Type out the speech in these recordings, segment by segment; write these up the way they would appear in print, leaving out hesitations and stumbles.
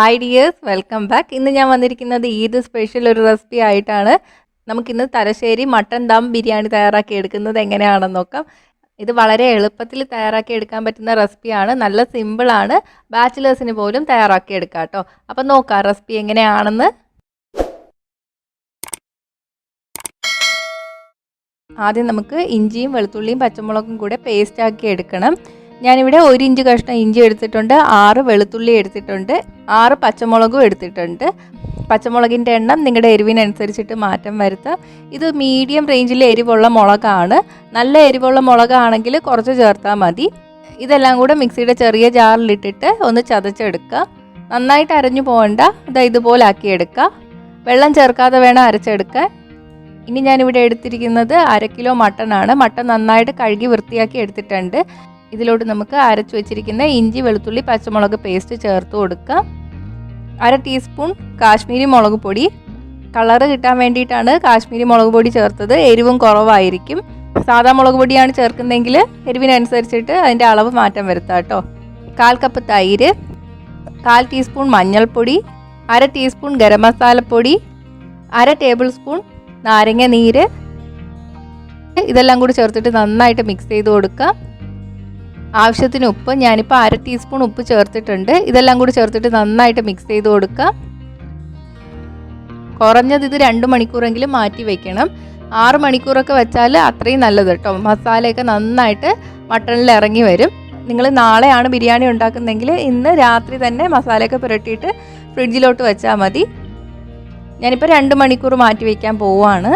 Hi dears, welcome back. ഇന്ന് ഞാൻ വന്നിരിക്കുന്നത് ഈദ് സ്പെഷ്യൽ ഒരു റെസിപ്പി ആയിട്ടാണ്. നമുക്കിന്ന് തലശ്ശേരി മട്ടൻ ദം ബിരിയാണി തയ്യാറാക്കി എടുക്കുന്നത് എങ്ങനെയാണെന്ന് നോക്കാം. ഇത് വളരെ എളുപ്പത്തിൽ തയ്യാറാക്കി എടുക്കാൻ പറ്റുന്ന റെസിപ്പിയാണ്. നല്ല സിമ്പിളാണ്. ബാച്ചിലേഴ്സിന് പോലും തയ്യാറാക്കി എടുക്കാം കേട്ടോ. അപ്പം നോക്കാം റെസിപ്പി എങ്ങനെയാണെന്ന്. ആദ്യം നമുക്ക് ഇഞ്ചിയും വെളുത്തുള്ളിയും പച്ചമുളകും കൂടെ പേസ്റ്റ് ആക്കി എടുക്കണം. ഞാനിവിടെ 1 ഇഞ്ച് കഷ്ണം ഇഞ്ചി എടുത്തിട്ടുണ്ട്, 6 വെളുത്തുള്ളി എടുത്തിട്ടുണ്ട്, 6 പച്ചമുളകും എടുത്തിട്ടുണ്ട്. പച്ചമുളകിൻ്റെ എണ്ണം നിങ്ങളുടെ എരിവിനനുസരിച്ചിട്ട് മാറ്റം വരുത്താം. ഇത് മീഡിയം റേഞ്ചിൽ എരിവുള്ള മുളകാണ്. നല്ല എരിവുള്ള മുളകാണെങ്കിൽ കുറച്ച് ചേർത്താൽ മതി. ഇതെല്ലാം കൂടെ മിക്സിയുടെ ചെറിയ ജാറിലിട്ടിട്ട് ഒന്ന് ചതച്ചെടുക്കുക. നന്നായിട്ട് അരഞ്ഞു പോകണ്ട, ഇതുപോലെ ആക്കിയെടുക്കുക. വെള്ളം ചേർക്കാതെ വേണം അരച്ചെടുക്കാൻ. ഇനി ഞാനിവിടെ എടുത്തിരിക്കുന്നത് 1/2 കിലോ മട്ടനാണ്. മട്ടൻ നന്നായിട്ട് കഴുകി വൃത്തിയാക്കി എടുത്തിട്ടുണ്ട്. ഇതിലോട്ട് നമുക്ക് അരച്ചു വെച്ചിരിക്കുന്ന ഇഞ്ചി വെളുത്തുള്ളി പച്ചമുളക് പേസ്റ്റ് ചേർത്ത് കൊടുക്കുക. 1/2 ടീസ്പൂൺ കാശ്മീരി മുളക് പൊടി. കളറ് കിട്ടാൻ വേണ്ടിയിട്ടാണ് കാശ്മീരി മുളക് പൊടി ചേർത്തത്. എരിവും കുറവായിരിക്കും. സാധാ മുളക് പൊടിയാണ് ചേർക്കുന്നതെങ്കിൽ എരിവിനനുസരിച്ചിട്ട് അതിൻ്റെ അളവ് മാറ്റം വരുത്താം കേട്ടോ. 1/4 കപ്പ് തൈര്, 1/4 ടീസ്പൂൺ മഞ്ഞൾപ്പൊടി, 1/2 ടീസ്പൂൺ ഗരം മസാലപ്പൊടി, 1/2 ടേബിൾ സ്പൂൺ നാരങ്ങ നീര്. ഇതെല്ലാം കൂടി ചേർത്തിട്ട് നന്നായിട്ട് മിക്സ് ചെയ്ത് കൊടുക്കുക. ആവശ്യത്തിന് ഉപ്പ്, ഞാനിപ്പോൾ 1/2 ടീസ്പൂൺ ഉപ്പ് ചേർത്തിട്ടുണ്ട്. ഇതെല്ലാം കൂടി ചേർത്തിട്ട് നന്നായിട്ട് മിക്സ് ചെയ്ത് കൊടുക്കുക. കുറഞ്ഞത് ഇത് 2 മണിക്കൂറെങ്കിലും മാറ്റി വയ്ക്കണം. 6 മണിക്കൂറൊക്കെ വെച്ചാൽ അത്രയും നല്ലത് കേട്ടോ. മസാലയൊക്കെ നന്നായിട്ട് മട്ടണിൽ ഇറങ്ങി വരും. നിങ്ങൾ നാളെയാണ് ബിരിയാണി ഉണ്ടാക്കുന്നതെങ്കിൽ ഇന്ന് രാത്രി തന്നെ മസാലയൊക്കെ പുരട്ടിയിട്ട് ഫ്രിഡ്ജിലോട്ട് വെച്ചാൽ മതി. ഞാനിപ്പോൾ 2 മണിക്കൂർ മാറ്റി വയ്ക്കാൻ പോവുകയാണ്.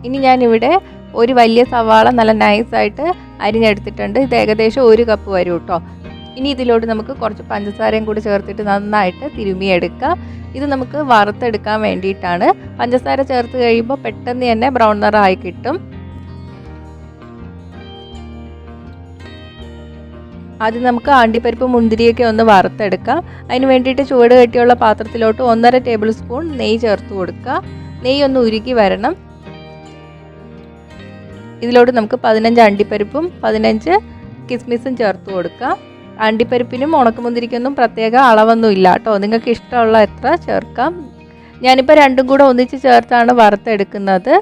ഇനി ഞാനിവിടെ ഒരു വലിയ സവാള നല്ല നൈസായിട്ട് അരിഞ്ഞെടുത്തിട്ടുണ്ട്. ഇത് ഏകദേശം 1 കപ്പ് വരും കേട്ടോ. ഇനി ഇതിലോട്ട് നമുക്ക് കുറച്ച് പഞ്ചസാരയും കൂടി ചേർത്തിട്ട് നന്നായിട്ട് തിരുമിയെടുക്കുക. ഇത് നമുക്ക് വറുത്തെടുക്കാൻ വേണ്ടിയിട്ടാണ്. പഞ്ചസാര ചേർത്ത് കഴിയുമ്പോൾ പെട്ടെന്ന് തന്നെ ബ്രൗൺ നിറമായി കിട്ടും. ആദ്യം നമുക്ക് അണ്ടിപ്പരിപ്പ് മുന്തിരിയൊക്കെ ഒന്ന് വറുത്തെടുക്കാം. അതിന് വേണ്ടിയിട്ട് ചുവട് കെട്ടിയുള്ള പാത്രത്തിലോട്ട് 1.5 ടേബിൾ സ്പൂൺ നെയ്യ് ചേർത്ത് കൊടുക്കുക. നെയ്യ് ഒന്ന് ഉരുക്കി വരണം. ഇതിലോട്ട് നമുക്ക് 15 അണ്ടിപ്പരിപ്പും 15 കിസ്മിസും ചേർത്ത് കൊടുക്കുക. അണ്ടിപ്പരിപ്പിനും ഉണക്കമുന്തിരിക്കൊന്നും പ്രത്യേക അളവൊന്നും ഇല്ല കേട്ടോ. നിങ്ങൾക്ക് ഇഷ്ടമുള്ള എത്ര ചേർക്കാം. ഞാനിപ്പോൾ രണ്ടും കൂടെ ഒന്നിച്ച് ചേർത്താണ് വറുത്തെടുക്കുന്നത്.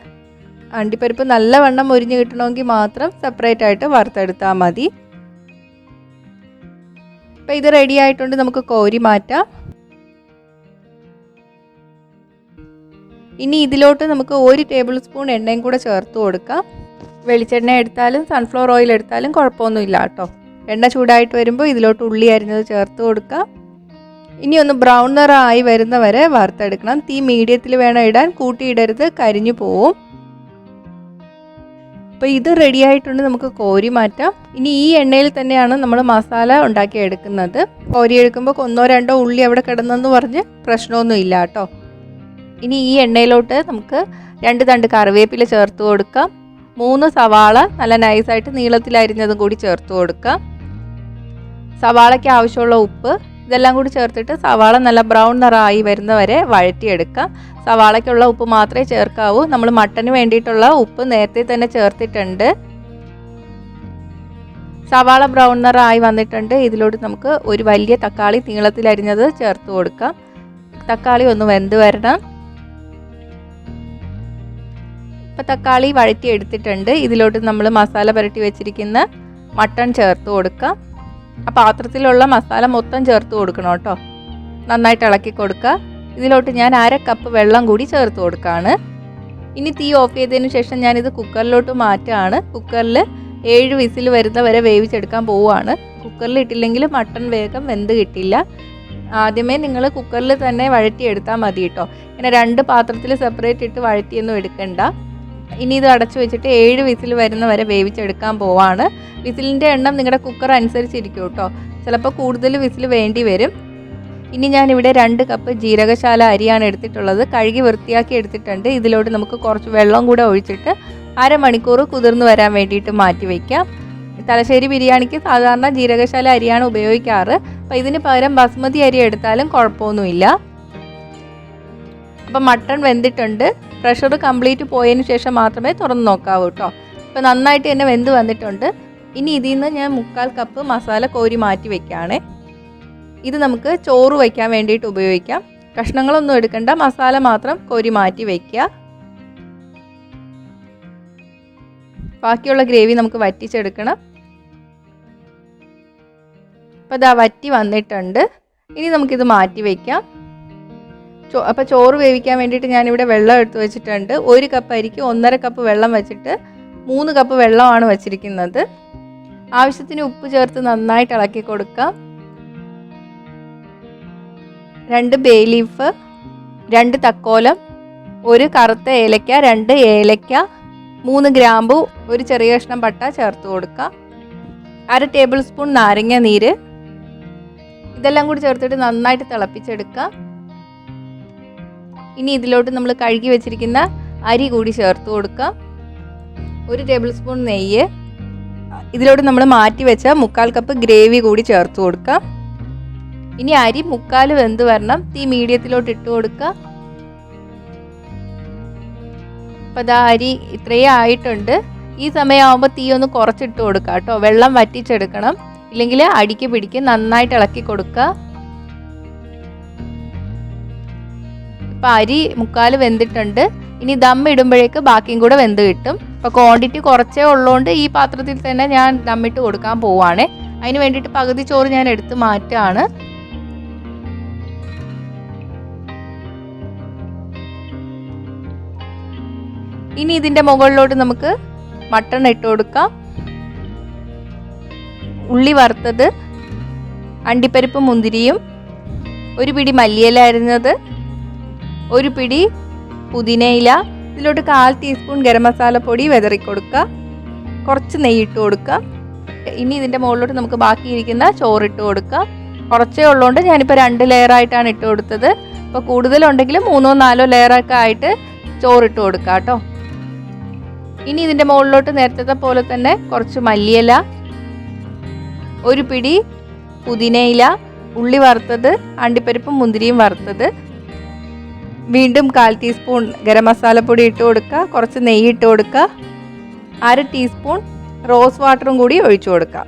അണ്ടിപ്പരിപ്പ് നല്ലവണ്ണം മുരിഞ്ഞ് കിട്ടണമെങ്കിൽ മാത്രം സെപ്പറേറ്റ് ആയിട്ട് വറുത്തെടുത്താൽ മതി. അപ്പോൾ ഇത് റെഡി ആയിട്ടുണ്ട്, നമുക്ക് കോരി മാറ്റാം. ഇനി ഇതിലോട്ട് നമുക്ക് 1 ടേബിൾ സ്പൂൺ എണ്ണയും കൂടെ ചേർത്ത് കൊടുക്കാം. വെളിച്ചെണ്ണ എടുത്താലും സൺഫ്ലവർ ഓയിൽ എടുത്താലും കുഴപ്പമൊന്നുമില്ല കേട്ടോ. എണ്ണ ചൂടായിട്ട് വരുമ്പോൾ ഇതിലോട്ട് ഉള്ളി അരിഞ്ഞത് ചേർത്ത് കൊടുക്കുക. ഇനി ഒന്ന് ബ്രൗൺ നിറമായി വരുന്ന വരെ വറുത്തെടുക്കണം. തീ മീഡിയത്തിൽ വേണം ഇടാൻ, കൂട്ടിയിടരുത്, കരിഞ്ഞു പോവും. അപ്പോൾ ഇത് റെഡി ആയിട്ടുണ്ട്, നമുക്ക് കോരി മാറ്റാം. ഇനി ഈ എണ്ണയിൽ തന്നെയാണ് നമ്മൾ മസാല ഉണ്ടാക്കിയെടുക്കുന്നത്. കോരിയെടുക്കുമ്പോൾ 1-2 ഉള്ളി അവിടെ കിടന്നെന്ന് പറഞ്ഞ് പ്രശ്നമൊന്നും ഇല്ല കേട്ടോ. ഇനി ഈ എണ്ണയിലോട്ട് നമുക്ക് 2 തണ്ട് കറിവേപ്പില ചേർത്ത് കൊടുക്കാം. 3 സവാള നല്ല നൈസായിട്ട് നീളത്തിൽ അരിഞ്ഞതും കൂടി ചേർത്ത് കൊടുക്കാം. സവാളയ്ക്ക് ആവശ്യമുള്ള ഉപ്പ്, ഇതെല്ലാം കൂടി ചേർത്തിട്ട് സവാള നല്ല ബ്രൗൺ നിറമായി വരുന്ന വരെ വഴറ്റിയെടുക്കാം. സവാളയ്ക്കുള്ള ഉപ്പ് മാത്രമേ ചേർക്കാവൂ. നമ്മൾ മട്ടന് വേണ്ടിയിട്ടുള്ള ഉപ്പ് നേരത്തെ തന്നെ ചേർത്തിട്ടുണ്ട്. സവാള ബ്രൗൺ നിറമായി വന്നിട്ടുണ്ട്. ഇതിലോട്ട് നമുക്ക് ഒരു വലിയ തക്കാളി നീളത്തിൽ അരിഞ്ഞത് ചേർത്ത് കൊടുക്കാം. തക്കാളി ഒന്ന് വെന്ത് വരണം. ഇപ്പോൾ തക്കാളി വഴറ്റി എടുത്തിട്ടുണ്ട്. ഇതിലോട്ട് നമ്മൾ മസാല പുരട്ടി വെച്ചിരിക്കുന്ന മട്ടൺ ചേർത്ത് കൊടുക്കാം. ആ പാത്രത്തിലുള്ള മസാല മൊത്തം ചേർത്ത് കൊടുക്കണം കേട്ടോ. നന്നായിട്ട് ഇളക്കി കൊടുക്കുക. ഇതിലോട്ട് ഞാൻ 1/2 കപ്പ് വെള്ളം കൂടി ചേർത്ത് കൊടുക്കുകയാണ്. ഇനി തീ ഓഫ് ചെയ്തതിന് ശേഷം ഞാനിത് കുക്കറിലോട്ട് മാറ്റുകയാണ്. കുക്കറിൽ 7 വിസിൽ വരുന്ന വരെ വേവിച്ചെടുക്കാൻ പോവുകയാണ്. കുക്കറിൽ ഇട്ടില്ലെങ്കിൽ മട്ടൺ വേഗം വെന്ത് കിട്ടില്ല. ആദ്യമേ നിങ്ങൾ കുക്കറിൽ തന്നെ വഴറ്റിയെടുത്താൽ മതി കേട്ടോ. ഇങ്ങനെ 2 പാത്രത്തിൽ സെപ്പറേറ്റ് ഇട്ട് വഴറ്റിയൊന്നും എടുക്കണ്ട. ഇനി ഇത് അടച്ചു വെച്ചിട്ട് 7 വിസിൽ വരുന്ന വരെ വേവിച്ചെടുക്കാൻ പോവാണ്. വിസിലിൻ്റെ എണ്ണം നിങ്ങളുടെ കുക്കർ അനുസരിച്ചിരിക്കും കേട്ടോ. ചിലപ്പോൾ കൂടുതൽ വിസിൽ വേണ്ടി വരും. ഇനി ഞാനിവിടെ 2 കപ്പ് ജീരകശാല അരിയാണ് എടുത്തിട്ടുള്ളത്. കഴുകി വൃത്തിയാക്കി എടുത്തിട്ടുണ്ട്. ഇതിലോട്ട് നമുക്ക് കുറച്ച് വെള്ളം കൂടെ ഒഴിച്ചിട്ട് 1/2 മണിക്കൂർ കുതിർന്ന് വരാൻ വേണ്ടിയിട്ട് മാറ്റി വയ്ക്കാം. തലശ്ശേരി ബിരിയാണിക്ക് സാധാരണ ജീരകശാല അരിയാണ് ഉപയോഗിക്കാറ്. അപ്പോൾ ഇതിന് പകരം ബസ്മതി അരി എടുത്താലും കുഴപ്പമൊന്നുമില്ല. അപ്പോൾ മട്ടൺ വെന്തിട്ടുണ്ട്. പ്രഷർ കംപ്ലീറ്റ് പോയതിന് ശേഷം മാത്രമേ തുറന്ന് നോക്കാവൂ കേട്ടോ. ഇപ്പോൾ നന്നായിട്ട് തന്നെ വെന്ത് വന്നിട്ടുണ്ട്. ഇനി ഇതിൽ നിന്ന് ഞാൻ 3/4 കപ്പ് മസാല കോരി മാറ്റി വയ്ക്കുകയാണേ. ഇത് നമുക്ക് ചോറ് വയ്ക്കാൻ വേണ്ടിയിട്ട് ഉപയോഗിക്കാം. കഷ്ണങ്ങളൊന്നും എടുക്കണ്ട, മസാല മാത്രം കോരി മാറ്റി വയ്ക്കുക. ബാക്കിയുള്ള ഗ്രേവി നമുക്ക് വറ്റിച്ചെടുക്കണം. അപ്പോൾ ഇതാ വറ്റി വന്നിട്ടുണ്ട്. ഇനി നമുക്കിത് മാറ്റി വയ്ക്കാം. അപ്പോൾ ചോറ് വേവിക്കാൻ വേണ്ടിയിട്ട് ഞാനിവിടെ വെള്ളം എടുത്ത് വെച്ചിട്ടുണ്ട്. 1 കപ്പ് അരിക്ക് 1.5 കപ്പ് വെള്ളം വെച്ചിട്ട് 3 കപ്പ് വെള്ളമാണ് വച്ചിരിക്കുന്നത്. ആവശ്യത്തിന് ഉപ്പ് ചേർത്ത് നന്നായിട്ട് ഇളക്കി കൊടുക്കാം. 2 ബേ ലീഫ്, 2 തക്കോലം, 1 കറുത്ത ഏലക്ക, 2 ഏലക്ക, 3 ഗ്രാമ്പു, 1 ചെറിയ കഷ്ണം പട്ട ചേർത്ത് കൊടുക്കാം. 1/2 ടേബിൾ സ്പൂൺ നാരങ്ങ നീര്. ഇതെല്ലാം കൂടി ചേർത്തിട്ട് നന്നായിട്ട് തിളപ്പിച്ചെടുക്കാം. ഇനി ഇതിലോട്ട് നമ്മൾ കഴുകി വെച്ചിരിക്കുന്ന അരി കൂടി ചേർത്ത് കൊടുക്കാം. 1 ടേബിൾ സ്പൂൺ നെയ്യ്. ഇതിലോട്ട് നമ്മൾ മാറ്റി വെച്ച 1/4 കപ്പ് ഗ്രേവി കൂടി ചേർത്ത് കൊടുക്കാം. ഇനി അരി 1/4 വെന്ത് വരണം. തീ മീഡിയത്തിലോട്ട് ഇട്ട് കൊടുക്കുക. അപ്പോൾ ഇതാ അരി ഇത്രയേ ആയിട്ടുണ്ട്. ഈ സമയമാകുമ്പോൾ തീ ഒന്ന് കുറച്ചിട്ട് കൊടുക്കുക കേട്ടോ. വെള്ളം വറ്റിച്ചെടുക്കണം, ഇല്ലെങ്കിൽ അടിക്ക് പിടിക്ക്. നന്നായിട്ട് ഇളക്കി കൊടുക്കുക. ഇപ്പോൾ അരി 1/4 വെന്തിട്ടുണ്ട്. ഇനി ദം ഇടുമ്പോഴേക്ക് ബാക്കിയും കൂടെ വെന്ത് കിട്ടും. അപ്പോൾ ക്വാണ്ടിറ്റി കുറച്ചേ ഉള്ളതുകൊണ്ട് ഈ പാത്രത്തിൽ തന്നെ ഞാൻ ദമ്മിട്ട് കൊടുക്കാൻ പോവുകയാണ്. അതിന് വേണ്ടിയിട്ട് പകുതി ചോറ് ഞാൻ എടുത്ത് മാറ്റുകയാണ്. ഇനി ഇതിൻ്റെ മുകളിലോട്ട് നമുക്ക് മട്ടൺ ഇട്ട് കൊടുക്കാം. ഉള്ളി വറുത്തത്, അണ്ടിപ്പരിപ്പ് മുന്തിരിയും, 1 പിടി മല്ലിയില അരിഞ്ഞത്, 1 പിടി പുതിനയില. ഇതിലോട്ട് 1/4 ടീസ്പൂൺ ഗരം മസാലപ്പൊടി വിതറി കൊടുക്കുക. കുറച്ച് നെയ്യിട്ട് കൊടുക്കുക. ഇനി ഇതിൻ്റെ മുകളിലോട്ട് നമുക്ക് ബാക്കിയിരിക്കുന്ന ചോറിട്ട് കൊടുക്കുക. കുറച്ചേ ഉള്ളതുകൊണ്ട് ഞാനിപ്പോൾ 2 ലെയറായിട്ടാണ് ഇട്ട് കൊടുത്തത്. അപ്പോൾ കൂടുതലുണ്ടെങ്കിൽ 3 4 ലെയറൊക്കെ ആയിട്ട് ചോറിട്ട് കൊടുക്കുക കേട്ടോ. ഇനി ഇതിൻ്റെ മുകളിലോട്ട് നേരത്തെ പോലെ തന്നെ കുറച്ച് മല്ലിയില, 1 പിടി പുതിനയില, ഉള്ളി വറുത്തത്, അണ്ടിപ്പരിപ്പും മുന്തിരിയും വറുത്തത്, വീണ്ടും 1/4 ടീസ്പൂൺ ഗരം മസാലപ്പൊടി ഇട്ട് കൊടുക്കുക. കുറച്ച് നെയ്യ് ഇട്ട് കൊടുക്കുക. 1/2 ടീസ്പൂൺ റോസ് വാട്ടറും കൂടി ഒഴിച്ചു കൊടുക്കുക.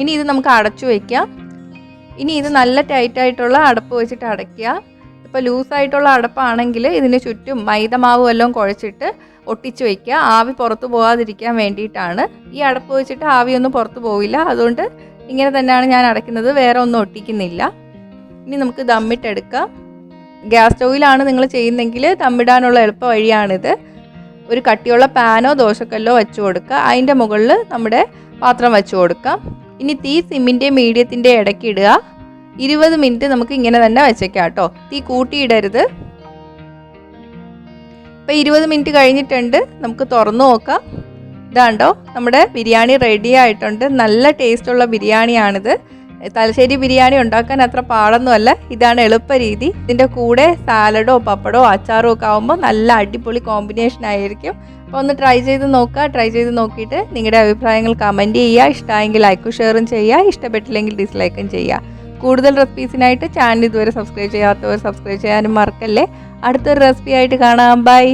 ഇനി ഇത് നമുക്ക് അടച്ചു വയ്ക്കാം. ഇനി ഇത് നല്ല ടൈറ്റായിട്ടുള്ള അടപ്പ് വെച്ചിട്ട് അടയ്ക്കുക. ഇപ്പോൾ ലൂസായിട്ടുള്ള അടപ്പാണെങ്കിൽ ഇതിന് ചുറ്റും മൈദമാവ് വല്ലതും കുഴച്ചിട്ട് ഒട്ടിച്ച് വയ്ക്കുക. ആവി പുറത്ത് പോകാതിരിക്കാൻ വേണ്ടിയിട്ടാണ്. ഈ അടപ്പ് വെച്ചിട്ട് ആവിയൊന്നും പുറത്ത് പോവില്ല. അതുകൊണ്ട് ഇങ്ങനെ തന്നെയാണ് ഞാൻ അടയ്ക്കുന്നത്, വേറെ ഒന്നും ഒട്ടിക്കുന്നില്ല. ഇനി നമുക്ക് ദമ്മിട്ടെടുക്കാം. ഗ്യാസ് സ്റ്റൗവിലാണ് നിങ്ങൾ ചെയ്യുന്നതെങ്കിൽ ദമ്മിടാനുള്ള എളുപ്പ വഴിയാണിത്. ഒരു കട്ടിയുള്ള പാനോ ദോശക്കല്ലോ വെച്ച് കൊടുക്കുക. അതിൻ്റെ മുകളിൽ നമ്മുടെ പാത്രം വെച്ച് കൊടുക്കാം. ഇനി തീ സിമ്മിൻ്റെ മീഡിയത്തിൻ്റെ ഇടയ്ക്ക് ഇടുക. 20 മിനിറ്റ് നമുക്ക് ഇങ്ങനെ തന്നെ വെച്ചേക്കാം കേട്ടോ. തീ കൂട്ടിയിടരുത്. ഇപ്പോൾ 20 മിനിറ്റ് കഴിഞ്ഞിട്ടുണ്ട്. നമുക്ക് തുറന്നു നോക്കാം. ഇതാണ്ടോ നമ്മുടെ ബിരിയാണി റെഡി ആയിട്ടുണ്ട്. നല്ല ടേസ്റ്റുള്ള ബിരിയാണിയാണിത്. തലശ്ശേരി ബിരിയാണി ഉണ്ടാക്കാൻ അത്ര പാടൊന്നുമല്ല. ഇതാണ് എളുപ്പ രീതി. ഇതിൻ്റെ കൂടെ സാലഡോ പപ്പടോ അച്ചാറോ ഒക്കെ ആകുമ്പോൾ നല്ല അടിപൊളി കോമ്പിനേഷൻ ആയിരിക്കും. അപ്പോൾ ഒന്ന് ട്രൈ ചെയ്ത് നോക്കുക. ട്രൈ ചെയ്ത് നോക്കിയിട്ട് നിങ്ങളുടെ അഭിപ്രായങ്ങൾ കമൻറ്റ് ചെയ്യുക. ഇഷ്ടമായെങ്കിൽ ലൈക്കും ഷെയറും ചെയ്യുക. ഇഷ്ടപ്പെട്ടില്ലെങ്കിൽ ഡിസ്ലൈക്കും ചെയ്യുക. കൂടുതൽ റെസിപ്പീസിനായിട്ട് ചാനൽ ഇതുവരെ സബ്സ്ക്രൈബ് ചെയ്യാത്തവർ സബ്സ്ക്രൈബ് ചെയ്യാനും മറക്കല്ലേ. അടുത്തൊരു റെസിപ്പി ആയിട്ട് കാണാം. ബൈ.